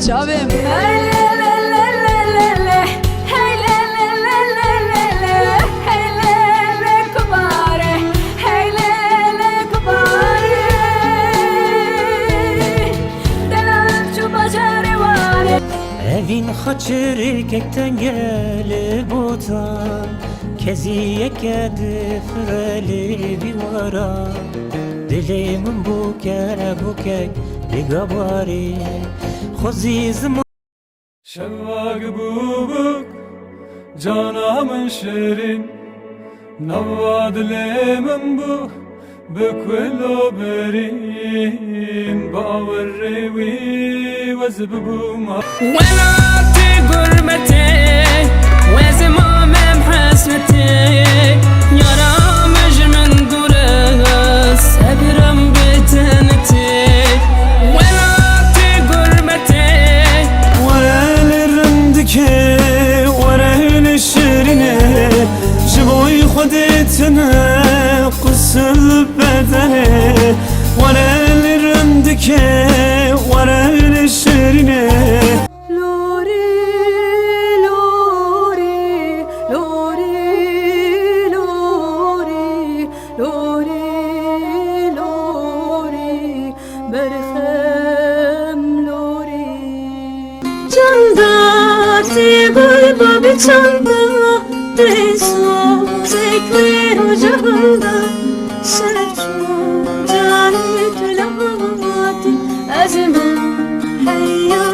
çavim Evin haçırı kekten gelip utan Keziye kedi freli bir vara Dilimin bukek ligabari Khozizim Şevvak bubuk canamın şirin Nava dilemin bu بكل برين باور روي وزببوما وانا في قربتي وزمام بحسرتي يا رامج من قرص ابرم بتنتي وانا في قربتي ورا الرمدكي ورا الشرينه جبوي خدتنا قصل بدنه ورا الرمدكي ورا الشرينه لوري لوري لوري لوري لوري لوري برخم لوري جنداتي قلبي بچندا تسو سكر جهندا سرچو جاني تلاماتي أزمن حيا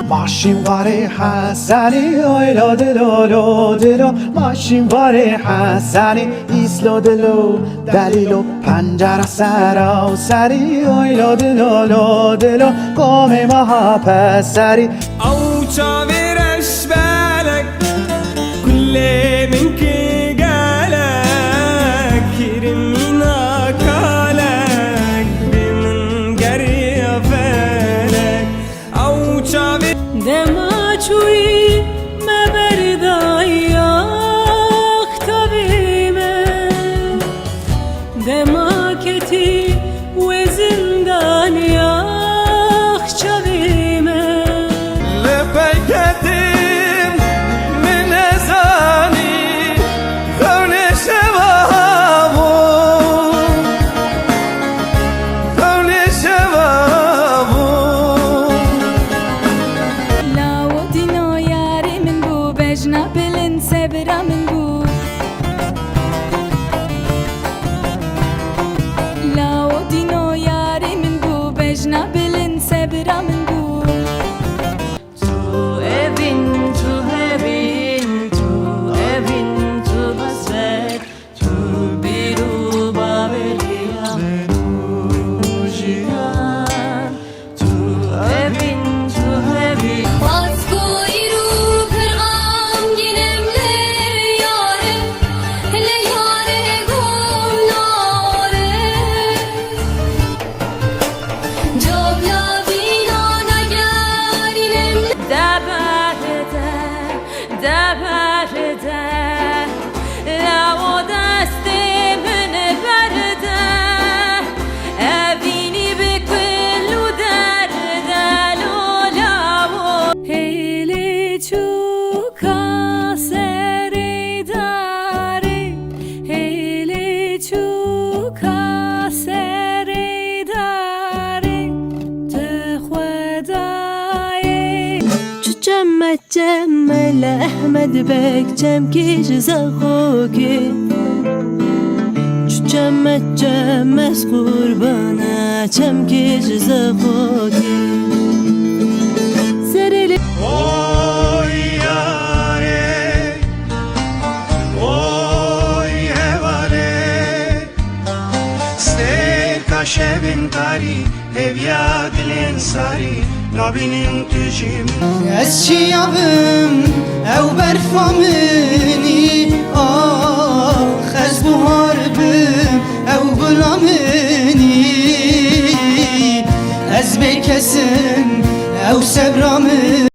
ماشین واره حسنی آیلا دلو دلو ماشین واره حسنی ایسلو دلو دلیلو پنجره سرا سری آیلا دلو دلو قوم مها پسری او چاویرش بالك كل منك قالك كرمينا كالك بمن قرية فالك او چاوير دماچوی مبردای اختبیمه دماکتی و زندانی اخچویمه لبيك قديم من أزاني كون شبابه كون شبابه لا ودينو ياري من بو بجنا بلن سبرا من بو لا ودينو ياري من بو بجنا بلن سبرا من بو تو evin تو هبین تو evin تو hasret تو بیرو بابلیام نوجیان تو evin تو هبین Baskıyı kırğam ginemle yare hele yare gumnare Jobla binana yarinem دبرده دبرده لو دست من برده ابینی بکل و درده لولاو هیلی چوکا سری داری هیلی چوکا سری داری ده خدایی جمل احمد بک جم کی جزا خوکی جم از قربانه جم کی جزا خوکی سرلی Oy yare Oy hevare Ster kaşevin tari Evya dilin sari Labinin tücim Eşyabım ev berfamini Ah ez buharbım ev bulamini Ez bekesin ev sebramini